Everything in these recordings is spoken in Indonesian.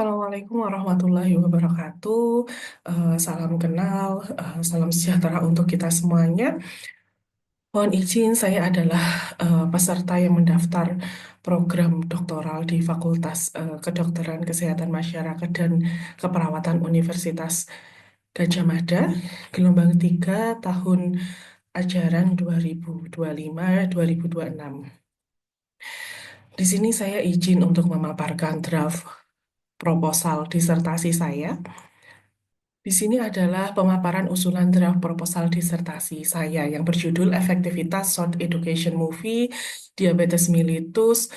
Assalamualaikum warahmatullahi wabarakatuh. Salam kenal, salam sejahtera untuk kita semuanya. Mohon izin, saya adalah peserta yang mendaftar program doktoral di Fakultas Kedokteran Kesehatan Masyarakat dan Keperawatan Universitas Gadjah Mada, gelombang 3 tahun ajaran 2025-2026. Di sini saya izin untuk memaparkan draft proposal disertasi saya. Di sini adalah pemaparan usulan draft proposal disertasi saya yang berjudul Efektivitas Short Education Movie Diabetes Mellitus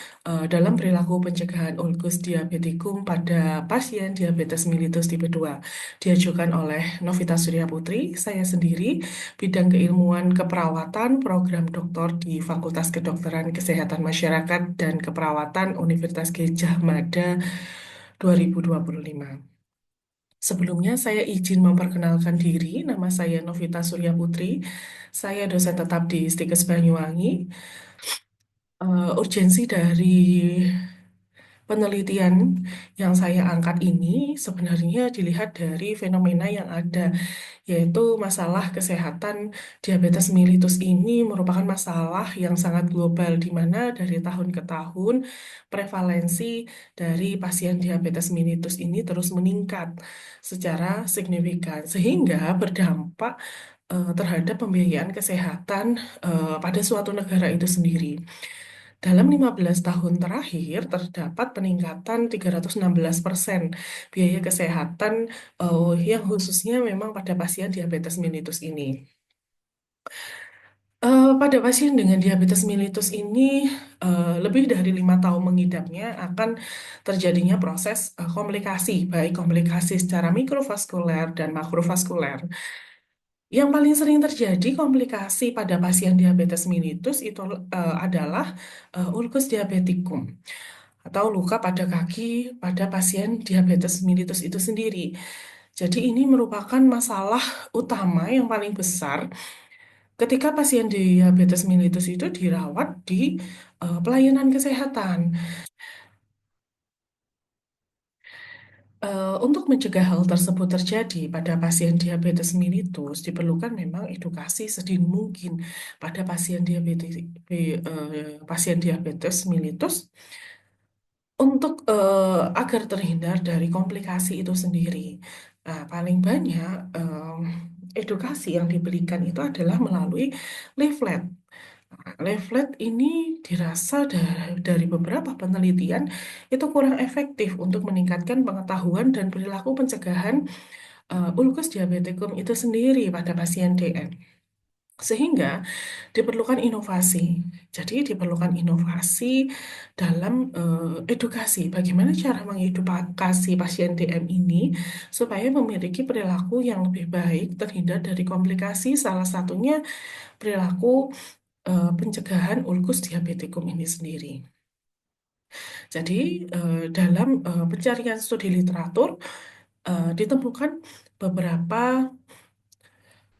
dalam perilaku pencegahan ulkus diabetikum pada pasien diabetes mellitus tipe 2. Diajukan oleh Novita Surya Putri, saya sendiri, bidang keilmuan keperawatan, program doktor di Fakultas Kedokteran Kesehatan Masyarakat dan Keperawatan Universitas Gadjah Mada 2025. Sebelumnya, saya izin memperkenalkan diri. Nama saya Novita Surya Putri. Saya dosen tetap di Stikes Banyuwangi. Urgensi dari penelitian yang saya angkat ini sebenarnya dilihat dari fenomena yang ada, yaitu masalah kesehatan diabetes mellitus ini merupakan masalah yang sangat global, di mana dari tahun ke tahun prevalensi dari pasien diabetes mellitus ini terus meningkat secara signifikan, sehingga berdampak terhadap pembiayaan kesehatan pada suatu negara itu sendiri. Dalam 15 tahun terakhir, terdapat peningkatan 316% biaya kesehatan yang khususnya memang pada pasien diabetes mellitus ini. Pada pasien dengan diabetes mellitus ini, lebih dari 5 tahun mengidapnya akan terjadinya proses komplikasi, baik komplikasi secara mikrovaskuler dan makrovaskuler. Yang paling sering terjadi komplikasi pada pasien diabetes mellitus itu adalah ulkus diabetikum atau luka pada kaki pada pasien diabetes mellitus itu sendiri. Jadi ini merupakan masalah utama yang paling besar ketika pasien diabetes mellitus itu dirawat di pelayanan kesehatan. Untuk mencegah hal tersebut terjadi pada pasien diabetes mellitus, diperlukan memang edukasi sedini mungkin pada pasien diabetes mellitus untuk agar terhindar dari komplikasi itu sendiri. Nah, paling banyak edukasi yang diberikan itu adalah melalui leaflet. Nah, leaflet ini dirasa dari beberapa penelitian itu kurang efektif untuk meningkatkan pengetahuan dan perilaku pencegahan ulkus diabetikum itu sendiri pada pasien DM. Sehingga diperlukan inovasi. Jadi diperlukan inovasi dalam edukasi. Bagaimana cara mengedukasi pasien DM ini supaya memiliki perilaku yang lebih baik, terhindar dari komplikasi, salah satunya perilaku pencegahan ulkus diabetikum ini sendiri. Jadi dalam pencarian studi literatur ditemukan beberapa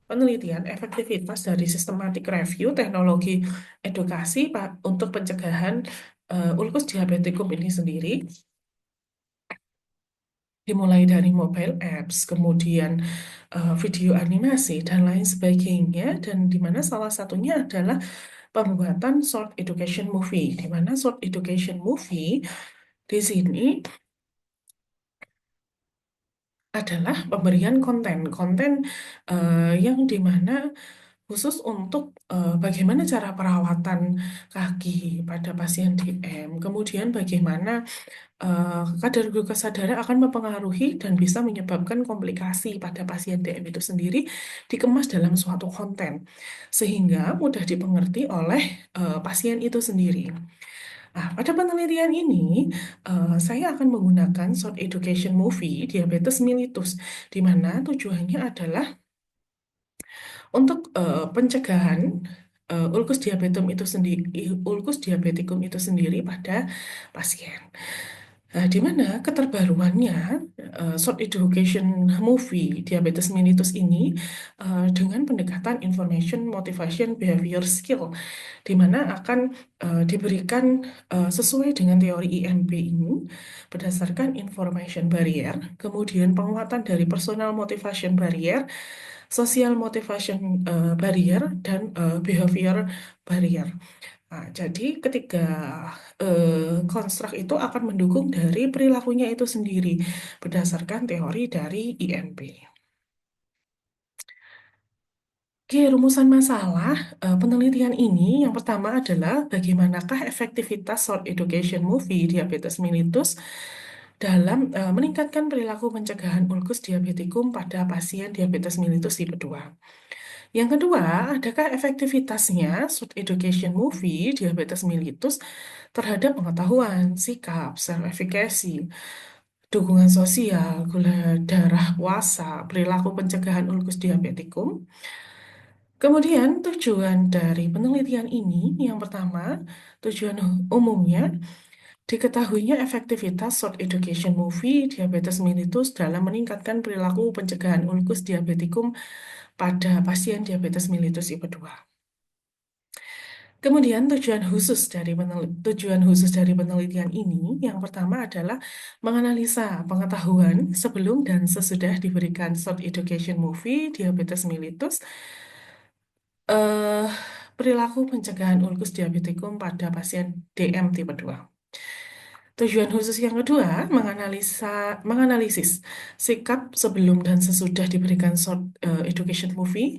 penelitian efektivitas dari systematic review teknologi edukasi untuk pencegahan ulkus diabetikum ini sendiri, dimulai dari mobile apps, kemudian video animasi dan lain sebagainya, dan di mana salah satunya adalah pembuatan short education movie, di mana short education movie di sini adalah pemberian konten yang dimana khusus untuk bagaimana cara perawatan kaki pada pasien DM, kemudian bagaimana kadar glukosa darah akan mempengaruhi dan bisa menyebabkan komplikasi pada pasien DM itu sendiri, dikemas dalam suatu konten sehingga mudah dipengerti oleh pasien itu sendiri. Nah, pada penelitian ini, saya akan menggunakan short education movie diabetes mellitus, di mana tujuannya adalah untuk pencegahan ulkus diabetum itu sendiri, ulkus diabetikum itu sendiri pada pasien. Di mana keterbaruannya short education movie diabetes mellitus ini dengan pendekatan information, motivation, behavior skill, di mana akan diberikan sesuai dengan teori IMB ini berdasarkan information barrier, kemudian penguatan dari personal motivation barrier, social motivation barrier, dan behavior barrier. Nah, jadi ketiga konstruk itu akan mendukung dari perilakunya itu sendiri berdasarkan teori dari IMB. Oke, rumusan masalah penelitian ini yang pertama adalah bagaimanakah efektivitas short education movie diabetes mellitus dalam meningkatkan perilaku pencegahan ulkus diabetikum pada pasien diabetes mellitus tipe 2. Yang kedua, adakah efektivitasnya short education movie diabetes mellitus terhadap pengetahuan, sikap, self-efficacy, dukungan sosial, gula darah puasa, perilaku pencegahan ulkus diabetikum. Kemudian tujuan dari penelitian ini, yang pertama, tujuan umumnya, diketahuinya efektivitas short education movie diabetes mellitus dalam meningkatkan perilaku pencegahan ulkus diabetikum pada pasien diabetes mellitus tipe 2. Kemudian tujuan khusus dari penelitian ini yang pertama adalah menganalisa pengetahuan sebelum dan sesudah diberikan short education movie diabetes mellitus, eh, perilaku pencegahan ulkus diabetikum pada pasien DM tipe 2. Tujuan khusus yang kedua, menganalisis sikap sebelum dan sesudah diberikan short education movie.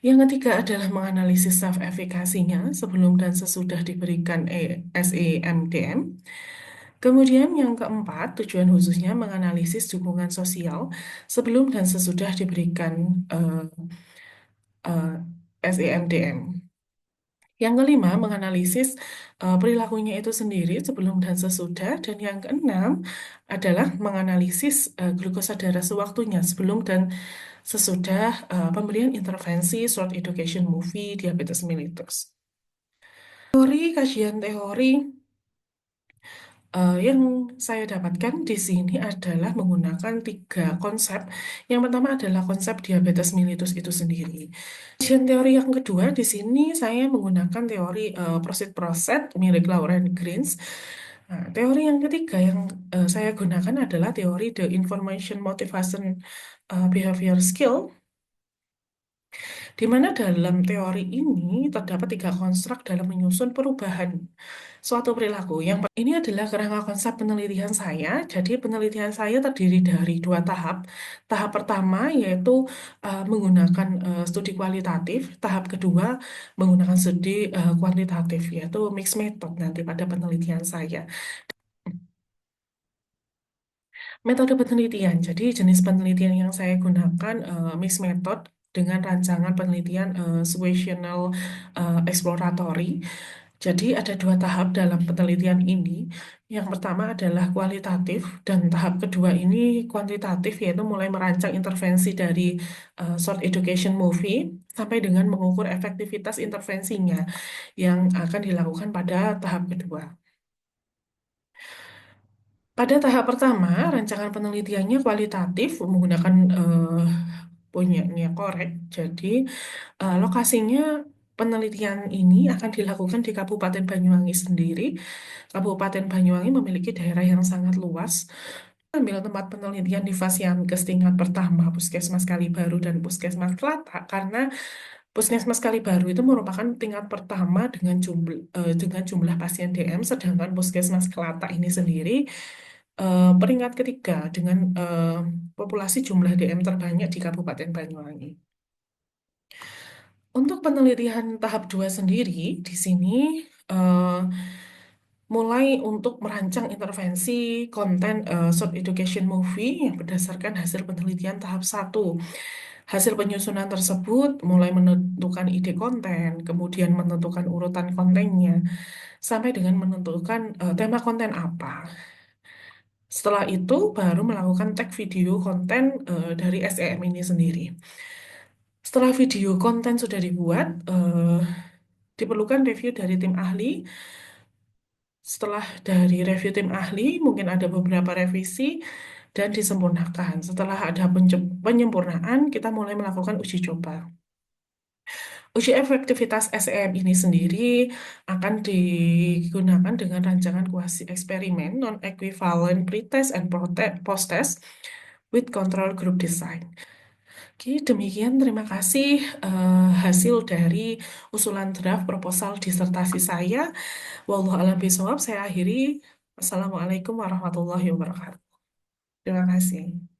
Yang ketiga adalah menganalisis self-efficacy-nya sebelum dan sesudah diberikan SEMDM. Kemudian yang keempat, tujuan khususnya menganalisis dukungan sosial sebelum dan sesudah diberikan SEMDM. Yang kelima, menganalisis perilakunya itu sendiri sebelum dan sesudah. Dan yang keenam adalah menganalisis glukosa darah sewaktunya sebelum dan sesudah pemberian intervensi short education movie diabetes mellitus. Kajian teori yang saya dapatkan di sini adalah menggunakan tiga konsep. Yang pertama adalah konsep diabetes mellitus itu sendiri. Kajian teori yang kedua di sini saya menggunakan teori prosit-proset milik Lauren Greens. Nah, teori yang ketiga yang saya gunakan adalah teori the information motivation behavior skill, di mana dalam teori ini terdapat tiga konstruk dalam menyusun perubahan suatu perilaku. Ini adalah kerangka konsep penelitian saya. Jadi penelitian saya terdiri dari dua tahap. Tahap pertama yaitu menggunakan studi kualitatif. Tahap kedua menggunakan studi kuantitatif, yaitu mixed method nanti pada penelitian saya. Metode penelitian. Jadi jenis penelitian yang saya gunakan mixed method dengan rancangan penelitian situational exploratory. Jadi ada dua tahap dalam penelitian ini. Yang pertama adalah kualitatif dan tahap kedua ini kuantitatif, yaitu mulai merancang intervensi dari short education movie sampai dengan mengukur efektivitas intervensinya yang akan dilakukan pada tahap kedua. Pada tahap pertama, rancangan penelitiannya kualitatif menggunakan punyanya korek. Jadi lokasinya penelitian ini akan dilakukan di Kabupaten Banyuwangi sendiri. Kabupaten Banyuwangi memiliki daerah yang sangat luas. Ambil tempat penelitian di Fasiankes tingkat pertama, Puskesmas Kalibaru dan Puskesmas Kelata, karena Puskesmas Kalibaru itu merupakan tingkat pertama dengan jumlah pasien DM, sedangkan Puskesmas Kelata ini sendiri peringkat ketiga dengan populasi jumlah DM terbanyak di Kabupaten Banyuwangi. Untuk penelitian tahap 2 sendiri, di sini eh, mulai untuk merancang intervensi konten short education movie yang berdasarkan hasil penelitian tahap 1. Hasil penyusunan tersebut mulai menentukan ide konten, kemudian menentukan urutan kontennya, sampai dengan menentukan tema konten apa. Setelah itu baru melakukan tag video konten dari SEM ini sendiri. Setelah video konten sudah dibuat, diperlukan review dari tim ahli Setelah dari review tim ahli, mungkin ada beberapa revisi dan disempurnakan. Setelah ada penyempurnaan, kita mulai melakukan uji coba. Uji efektivitas SEM ini sendiri akan digunakan dengan rancangan kuasi eksperimen non-equivalent pretest and post-test with control group design. Oke, demikian terima kasih hasil dari usulan draft proposal disertasi saya. Wallahu a'lam bishawab, saya akhiri. Assalamualaikum warahmatullahi wabarakatuh. Terima kasih.